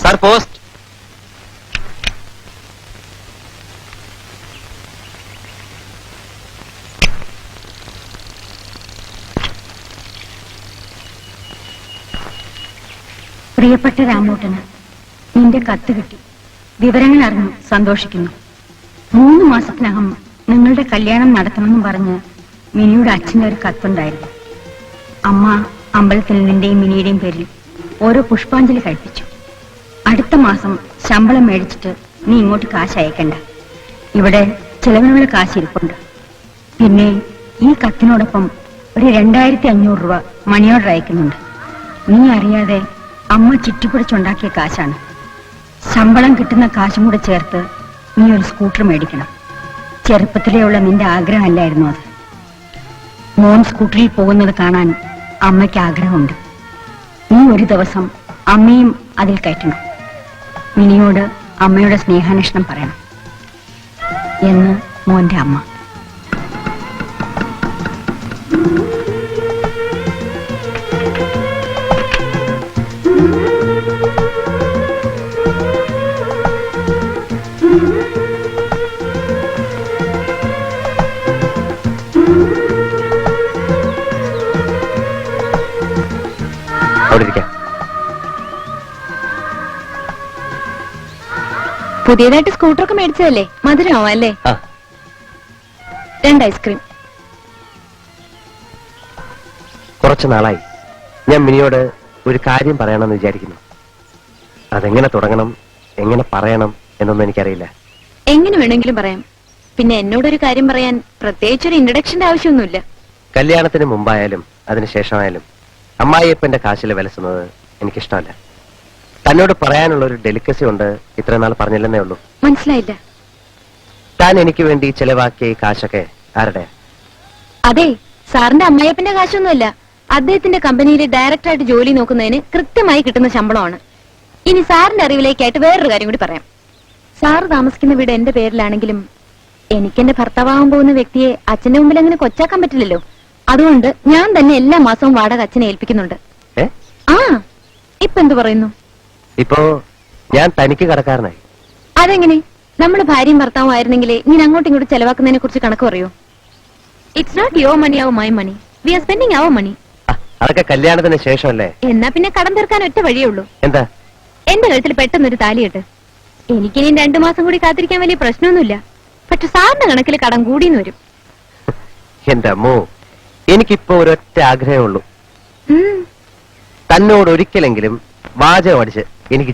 Sir post. പ്രിയപ്പെട്ട രാമൂട്ടന് നിന്റെ കത്ത് കിട്ടി. വിവരങ്ങൾ അറിഞ്ഞു സന്തോഷിക്കുന്നു. 3 മാസത്തിനകം നിങ്ങളുടെ കല്യാണം നടത്തണമെന്ന് പറഞ്ഞ് മിനിയുടെ അച്ഛൻ്റെ ഒരു കത്തുണ്ടായിരുന്നു. അമ്മ അമ്പലത്തിൽ നിന്റെയും മിനിയുടെയും പേരിൽ ഓരോ പുഷ്പാഞ്ജലി കഴിപ്പിച്ചു. അടുത്ത മാസം ശമ്പളം മേടിച്ചിട്ട് നീ ഇങ്ങോട്ട് കാശ് അയക്കണ്ട. ഇവിടെ ചെലവിനുള്ള കാശ് ഇരിപ്പുണ്ട്. പിന്നെ ഈ കത്തിനോടൊപ്പം ഒരു 2500 രൂപ മണി ഓർഡർ അയക്കുന്നുണ്ട്. നീ അറിയാതെ അമ്മ ചുറ്റിപ്പിടിച്ചുണ്ടാക്കിയ കാശാണ്. ശമ്പളം കിട്ടുന്ന കാശും കൂടെ ചേർത്ത് നീ ഒരു സ്കൂട്ടർ മേടിക്കണം. ചെറുപ്പത്തിലെയുള്ള നിന്റെ ആഗ്രഹമല്ലായിരുന്നു അത്. മോൻ സ്കൂട്ടറിൽ പോകുന്നത് കാണാൻ അമ്മയ്ക്ക് ആഗ്രഹമുണ്ട്. നീ ഒരു ദിവസം അമ്മയും അതിൽ കയറ്റണം. മിനിയോട് അമ്മയുടെ സ്നേഹാന്വേഷണം പറയണം എന്ന് മോന്റെ അമ്മ. പുതിയതായിട്ട് സ്കൂട്ടറൊക്കെ മേടിച്ചതല്ലേ? മധുരമാവും അല്ലേ? 2 ഐസ്ക്രീം. കുറച്ചു നാളായി ഞാൻ മിനിയോട് ഒരു കാര്യം പറയണമെന്ന് വിചാരിക്കുന്നു. അതെങ്ങനെ തുടങ്ങണം, എങ്ങനെ പറയണം എന്നൊന്നും എനിക്കറിയില്ല. എങ്ങനെ വേണമെങ്കിലും പറയാം. പിന്നെ എന്നോടൊരു കാര്യം പറയാൻ പ്രത്യേകിച്ചൊരു ഇൻട്രഡക്ഷന്റെ ആവശ്യമൊന്നുമില്ല. കല്യാണത്തിന് മുമ്പായാലും അതിനുശേഷമായാലും അമ്മായിയപ്പന്റെ കാശിൽ വിലസുന്നത് എനിക്കിഷ്ടമല്ല. തന്നോട് പറയാനുള്ള ഒരു ഡെലിക്കസി കൊണ്ട് ഇത്ര നാൾ പറഞ്ഞില്ലെന്നേ ഉള്ളൂ. മനസ്സിലായില്ല. താൻ എനിക്ക് വേണ്ടി ചെലവാക്കിയ ഈ കാശൊക്കെ ആരുടെ? അതെ, സാറിന്റെ അമ്മായിയപ്പന്റെ കാശൊന്നുമല്ല. അദ്ദേഹത്തിന്റെ കമ്പനിയിൽ ഡയറക്ടറായിട്ട് ജോലി നോക്കുന്നതിന് കൃത്യമായി കിട്ടുന്ന ശമ്പളമാണ്. ഇനി സാറിന്റെ അറിവിലേക്കായിട്ട് വേറൊരു കാര്യം കൂടി പറയാം. സാറ് താമസിക്കുന്ന വീട് എന്റെ പേരിലാണെങ്കിലും എനിക്കെന്റെ ഭർത്താവാകാൻ പോകുന്ന വ്യക്തിയെ അച്ഛന്റെ മുമ്പിൽ അങ്ങനെ കൊച്ചാക്കാൻ പറ്റില്ലല്ലോ. അതുകൊണ്ട് ഞാൻ തന്നെ എല്ലാ മാസവും വാടക അച്ഛനെ ഏൽപ്പിക്കുന്നുണ്ട്. ആ, ഇപ്പൊ എന്തു പറയുന്നു? ഇപ്പോ ഞാൻ തനിക്ക് കടക്കാരനായി. അതെങ്ങനെ? നമ്മള് ഭാര്യയും ഭർത്താവും ആയിരുന്നെങ്കിൽ ഇങ്ങനെ അങ്ങോട്ടും ഇങ്ങോട്ടും ചെലവാക്കുന്നതിനെ കുറിച്ച് കണക്ക് പറയൂ. It's not your money, our my money. We are spending our money. അതൊക്കെ കല്യാണത്തിന് ശേഷമല്ലേ? എന്നാ പിന്നെ കടം തീർക്കാൻ ഒറ്റ വഴിയേ ഉള്ളൂ. എന്താ? എന്റെ കഴുത്തിൽ പെട്ടെന്നൊരു താലിയിട്ട്. എനിക്കിനി 2 മാസം കൂടി കാത്തിരിക്കാൻ വലിയ പ്രശ്നമൊന്നുമില്ല. പക്ഷെ സാറിന്റെ കണക്കിൽ കടം കൂടിന്ന് വരും. എന്റെ അമ്മോ, എനിക്കിപ്പോ ഒരൊറ്റ ആഗ്രഹമേ ഉള്ളൂ. തന്നോട് ഒരിക്കലെങ്കിലും വാചകം അടിച്ച് എനിക്ക്